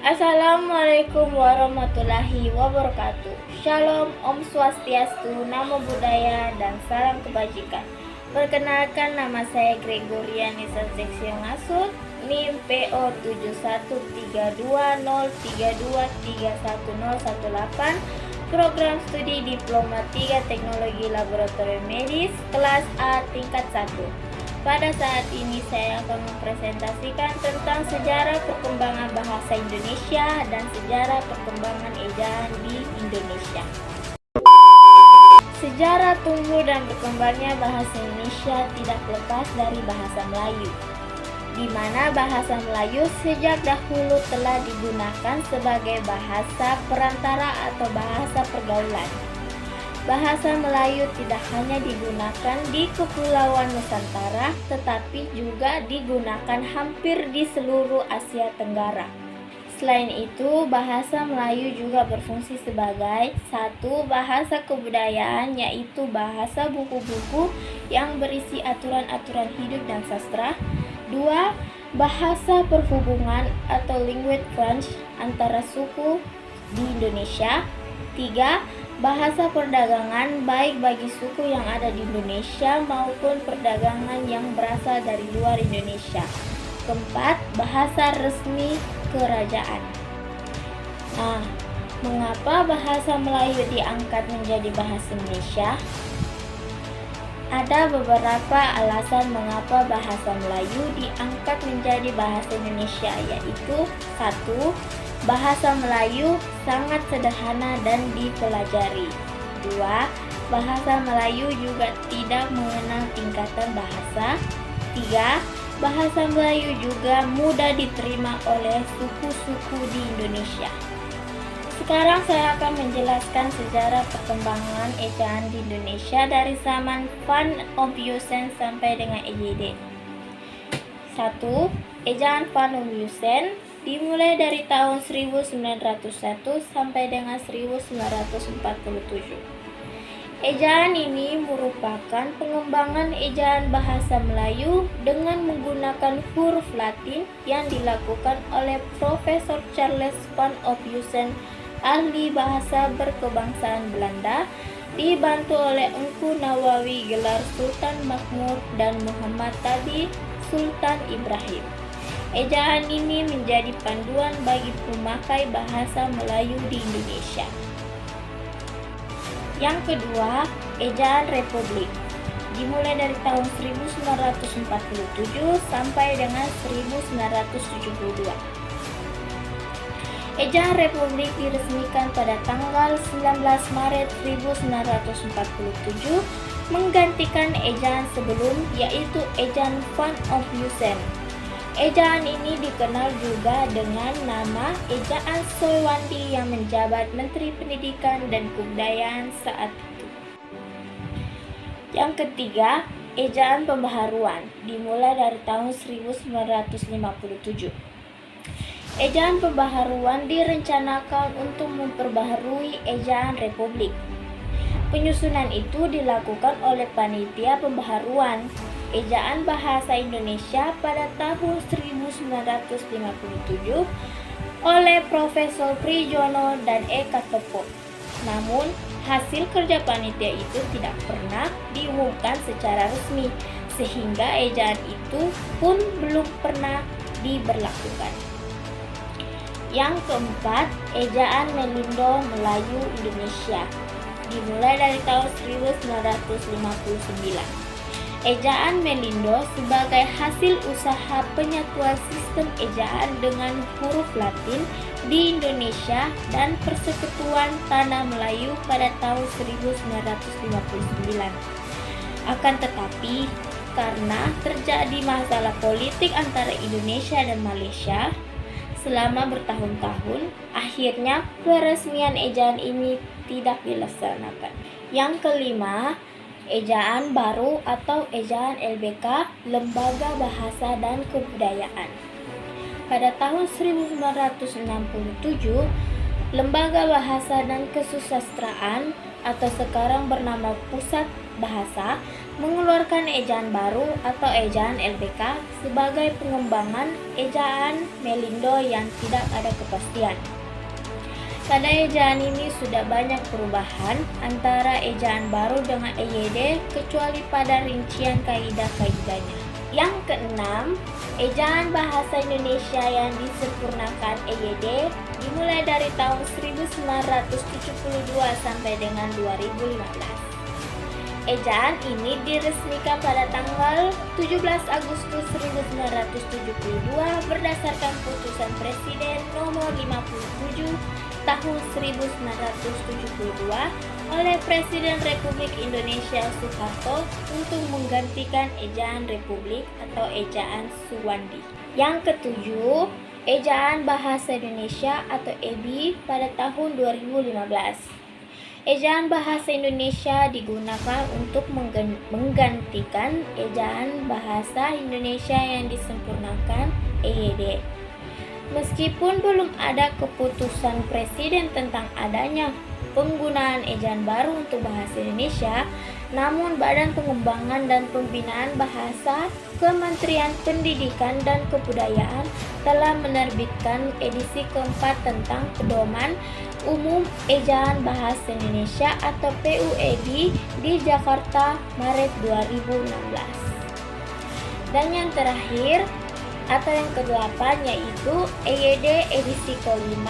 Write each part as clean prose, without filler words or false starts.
Assalamualaikum warahmatullahi wabarakatuh. Shalom, Om Swastiastu, Namo Buddhaya, dan salam kebajikan. Perkenalkan, nama saya Gregoria Nisa Seksio Ngasut, NIM PO 713032310118, Program Studi Diploma 3 Teknologi Laboratorium Medis, kelas A tingkat 1. Pada saat ini saya akan mempresentasikan tentang sejarah perkembangan bahasa Indonesia dan sejarah perkembangan ejaan di Indonesia. Sejarah tumbuh dan berkembangnya bahasa Indonesia tidak lepas dari bahasa Melayu, di mana bahasa Melayu sejak dahulu telah digunakan sebagai bahasa perantara atau bahasa pergaulan. Bahasa Melayu tidak hanya digunakan di Kepulauan Nusantara, tetapi juga digunakan hampir di seluruh Asia Tenggara. Selain itu, bahasa Melayu juga berfungsi sebagai satu, bahasa kebudayaan, yaitu bahasa buku-buku yang berisi aturan-aturan hidup dan sastra. Dua, bahasa perhubungan atau language French antara suku di Indonesia. Tiga, bahasa perdagangan baik bagi suku yang ada di Indonesia maupun perdagangan yang berasal dari luar Indonesia. Keempat, bahasa resmi kerajaan. Nah, mengapa bahasa Melayu diangkat menjadi bahasa Indonesia? Ada beberapa alasan mengapa bahasa Melayu diangkat menjadi bahasa Indonesia, yaitu satu, bahasa Melayu sangat sederhana dan dipelajari. 2. Bahasa Melayu juga tidak mengenal tingkatan bahasa. 3. Bahasa Melayu juga mudah diterima oleh suku-suku di Indonesia. Sekarang saya akan menjelaskan sejarah perkembangan ejaan di Indonesia dari zaman Van Ophuijsen sampai dengan EJD. 1. Ejaan Van Ophuijsen dimulai dari tahun 1901 sampai dengan 1947. Ejaan ini merupakan pengembangan ejaan bahasa Melayu dengan menggunakan huruf Latin yang dilakukan oleh Profesor Charles Van Ophuijsen, ahli bahasa berkebangsaan Belanda, dibantu oleh Engku Nawawi gelar Sultan Makmur dan Muhammad Tabi Sultan Ibrahim. Ejaan ini menjadi panduan bagi pemakai bahasa Melayu di Indonesia. Yang kedua, ejaan Republik. Dimulai dari tahun 1947 sampai dengan 1972. Ejaan Republik diresmikan pada tanggal 19 Maret 1947 menggantikan ejaan sebelum, yaitu ejaan Van Ophuijsen. Ejaan ini dikenal juga dengan nama Ejaan Soewandi yang menjabat Menteri Pendidikan dan Kebudayaan saat itu. Yang ketiga, ejaan pembaharuan dimulai dari tahun 1957. Ejaan pembaharuan direncanakan untuk memperbaharui ejaan Republik. Penyusunan itu dilakukan oleh Panitia Pembaharuan Ejaan Bahasa Indonesia pada tahun 1957 oleh Profesor Prijono dan Eka Topo. Namun, hasil kerja panitia itu tidak pernah diumumkan secara resmi, sehingga ejaan itu pun belum pernah diberlakukan. Yang keempat, ejaan Melindo Melayu Indonesia dimulai dari tahun 1959. Ejaan Melindo sebagai hasil usaha penyatuan sistem ejaan dengan huruf Latin di Indonesia dan Persekutuan Tanah Melayu pada tahun 1959. Akan tetapi, karena terjadi masalah politik antara Indonesia dan Malaysia selama bertahun-tahun, akhirnya peresmian ejaan ini tidak dilaksanakan. Yang kelima, ejaan baru atau ejaan LBK, Lembaga Bahasa dan Kebudayaan. Pada tahun 1967, Lembaga Bahasa dan Kesusastraan atau sekarang bernama Pusat Bahasa mengeluarkan ejaan baru atau ejaan LBK sebagai pengembangan ejaan Melindo yang tidak ada kepastian. Pada ejaan ini sudah banyak perubahan antara ejaan baru dengan EYD kecuali pada rincian kaidah-kaidahnya. Yang keenam, ejaan bahasa Indonesia yang disempurnakan EYD dimulai dari tahun 1972 sampai dengan 2015. Ejaan ini diresmikan pada tanggal 17 Agustus 1972 berdasarkan putusan Presiden nomor 57 tahun 1972 oleh Presiden Republik Indonesia Soeharto untuk menggantikan ejaan Republik atau ejaan Suwandi. Yang ketujuh, ejaan Bahasa Indonesia atau EBI pada tahun 2015. Ejaan Bahasa Indonesia digunakan untuk menggantikan ejaan Bahasa Indonesia yang disempurnakan EYD. Meskipun belum ada keputusan Presiden tentang adanya penggunaan ejaan baru untuk bahasa Indonesia, namun Badan Pengembangan dan Pembinaan Bahasa Kementerian Pendidikan dan Kebudayaan telah menerbitkan edisi keempat tentang Pedoman Umum Ejaan Bahasa Indonesia atau PUED di Jakarta Maret 2016. Dan yang terakhir atau yang ke-8 yaitu EYD edisi ke-5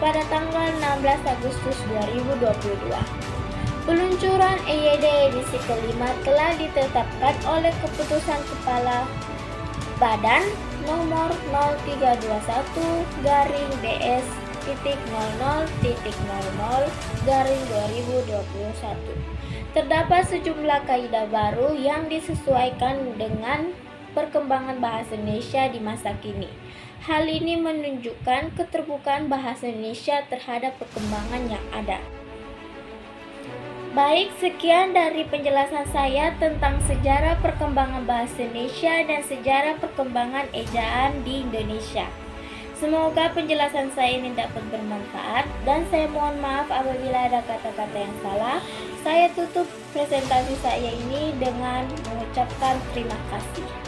pada tanggal 16 Agustus 2022. Peluncuran EYD edisi ke-5 telah ditetapkan oleh Keputusan Kepala Badan nomor 0321-DS.00.00/2021. Terdapat sejumlah kaidah baru yang disesuaikan dengan perkembangan bahasa Indonesia di masa kini. Hal ini menunjukkan keterbukaan bahasa Indonesia terhadap perkembangan yang ada. Baik, sekian dari penjelasan saya tentang sejarah perkembangan bahasa Indonesia dan sejarah perkembangan ejaan di Indonesia. Semoga penjelasan saya ini dapat bermanfaat dan saya mohon maaf apabila ada kata-kata yang salah. Saya tutup presentasi saya ini dengan mengucapkan terima kasih.